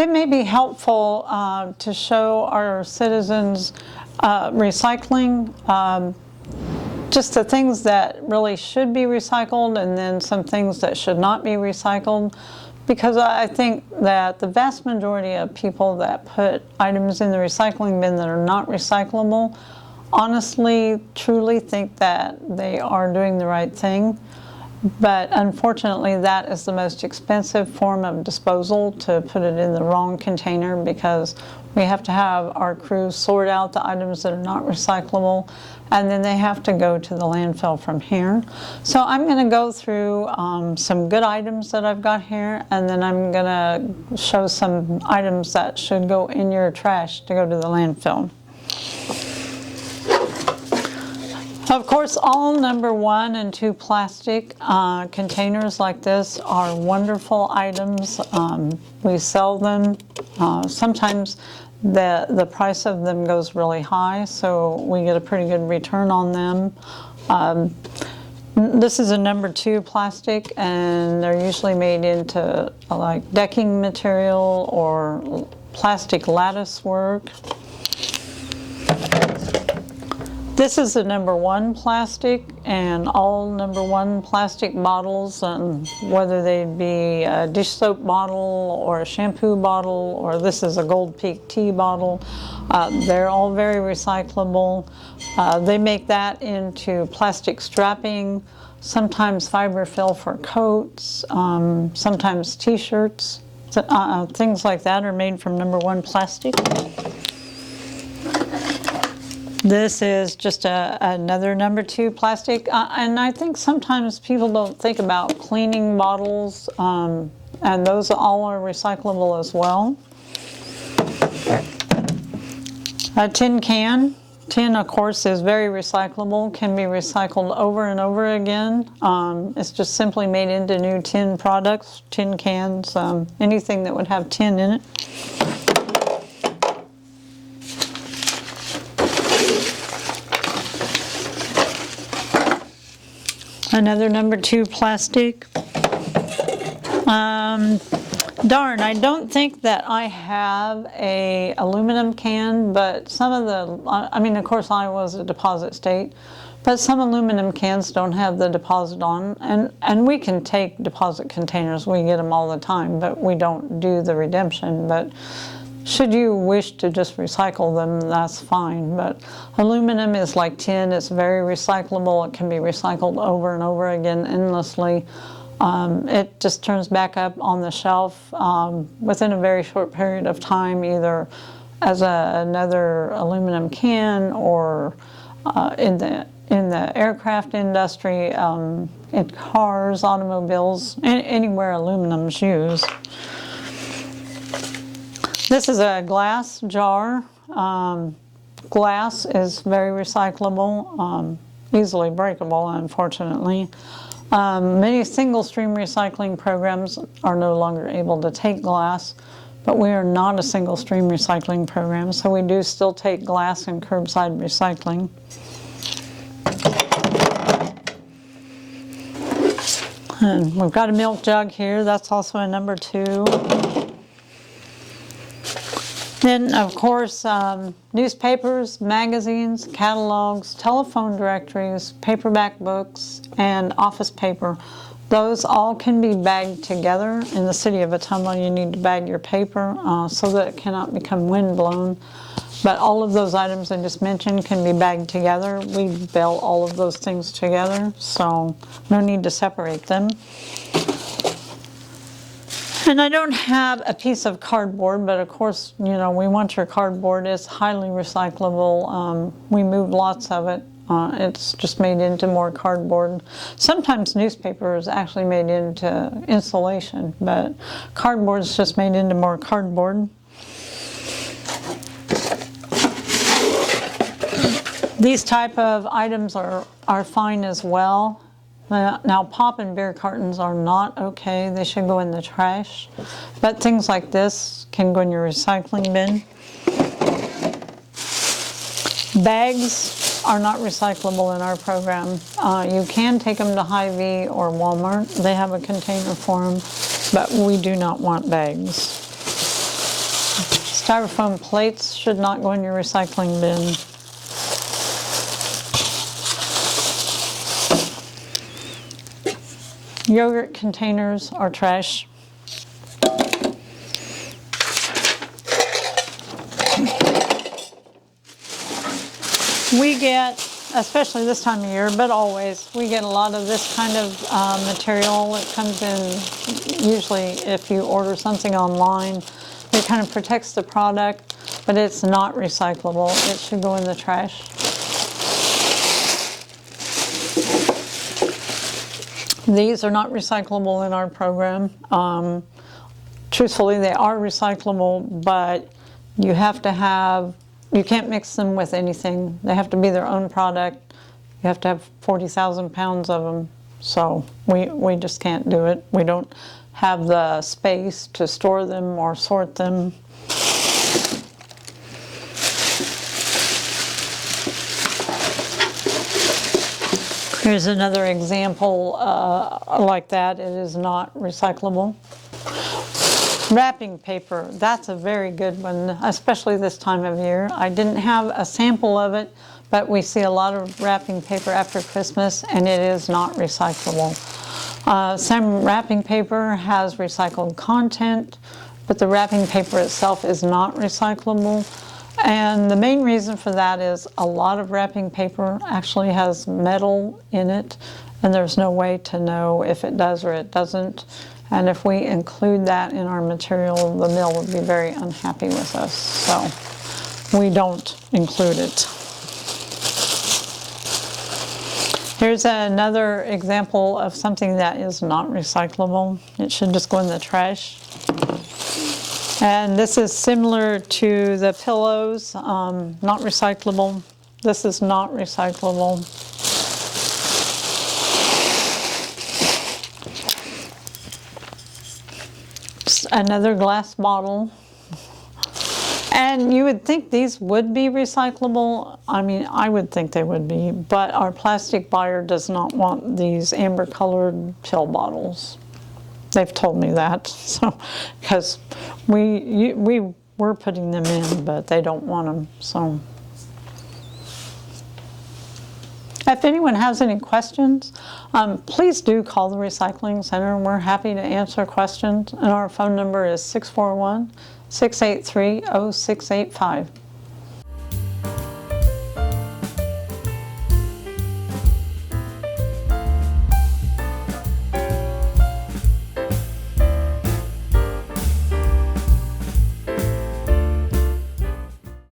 They may be helpful to show our citizens recycling, just the things that really should be recycled and then some things that should not be recycled. Because I think that the vast majority of people that put items in the recycling bin that are not recyclable honestly, truly think that they are doing the right thing. But unfortunately, that is the most expensive form of disposal, to put it in the wrong container, because we have to have our crews sort out the items that are not recyclable, and then they have to go to the landfill from here. So I'm going to go through some good items that I've got here, and then I'm going to show some items that should go in your trash to go to the landfill. Of course, all number 1 and 2 plastic containers like this are wonderful items. We sell them. Sometimes the price of them goes really high, so we get a pretty good return on them. This is a number 2 plastic, and they're usually made into like decking material or plastic lattice work. This is the number 1 plastic, and all number 1 plastic bottles, whether they be a dish soap bottle or a shampoo bottle, or this is a Gold Peak tea bottle, they're all very recyclable. They make that into plastic strapping, sometimes fiber fill for coats, sometimes t-shirts, things like that are made from number 1 plastic. This is just another number 2 plastic, and I think sometimes people don't think about cleaning bottles, and those all are recyclable as well. A tin can. Tin, of course, is very recyclable, can be recycled over and over again. It's just simply made into new tin products, tin cans, anything that would have tin in it. Another number 2 plastic. Darn, I don't think that I have a aluminum can, but some of the, I mean, of course Iowa is a deposit state, but some aluminum cans don't have the deposit on, and we can take deposit containers, we get them all the time, but we don't do the redemption. But should you wish to just recycle them, that's fine. But aluminum is like tin, it's very recyclable, it can be recycled over and over again endlessly. It just turns back up on the shelf within a very short period of time, either as another aluminum can or in the aircraft industry, in cars, automobiles, anywhere aluminum's used. This is a glass jar. Glass is very recyclable, easily breakable, unfortunately. Many single stream recycling programs are no longer able to take glass, but we are not a single stream recycling program, so we do still take glass and curbside recycling. And we've got a milk jug here, that's also a number 2. Then, of course, newspapers, magazines, catalogs, telephone directories, paperback books, and office paper. Those all can be bagged together. In the city of Ottumwa, you need to bag your paper so that it cannot become windblown. But all of those items I just mentioned can be bagged together. We bale all of those things together, so no need to separate them. And I don't have a piece of cardboard, but of course, you know, we want your cardboard. It's highly recyclable. We move lots of it. It's just made into more cardboard. Sometimes newspaper is actually made into insulation, but cardboard is just made into more cardboard. These type of items are fine as well. Now, pop and beer cartons are not okay. They should go in the trash. But things like this can go in your recycling bin. Bags are not recyclable in our program. You can take them to Hy-Vee or Walmart. They have a container for them, but we do not want bags. Styrofoam plates should not go in your recycling bin. Yogurt containers are trash. We get, especially this time of year, but always, we get a lot of this kind of material. It comes in, usually if you order something online, it kind of protects the product, but it's not recyclable. It should go in the trash. These are not recyclable in our program. Truthfully, they are recyclable, but you have to have, you can't mix them with anything. They have to be their own product. You have to have 40,000 pounds of them. So we just can't do it. We don't have the space to store them or sort them. Here's another example like that. It is not recyclable. Wrapping paper, that's a very good one, especially this time of year. I didn't have a sample of it, but we see a lot of wrapping paper after Christmas, and it is not recyclable. Some wrapping paper has recycled content, but the wrapping paper itself is not recyclable. And the main reason for that is a lot of wrapping paper actually has metal in it, and there's no way to know if it does or it doesn't. And if we include that in our material, the mill would be very unhappy with us. So we don't include it. Here's another example of something that is not recyclable. It should just go in the trash. And this is similar to the pillows, not recyclable. This is not recyclable. Another glass bottle. And you would think these would be recyclable. I mean, I would think they would be, but our plastic buyer does not want these amber colored pill bottles. They've told me that, so, because we were putting them in, but they don't want them, so. If anyone has any questions, please do call the Recycling Center. We're happy to answer questions, and our phone number is 641-683-0685.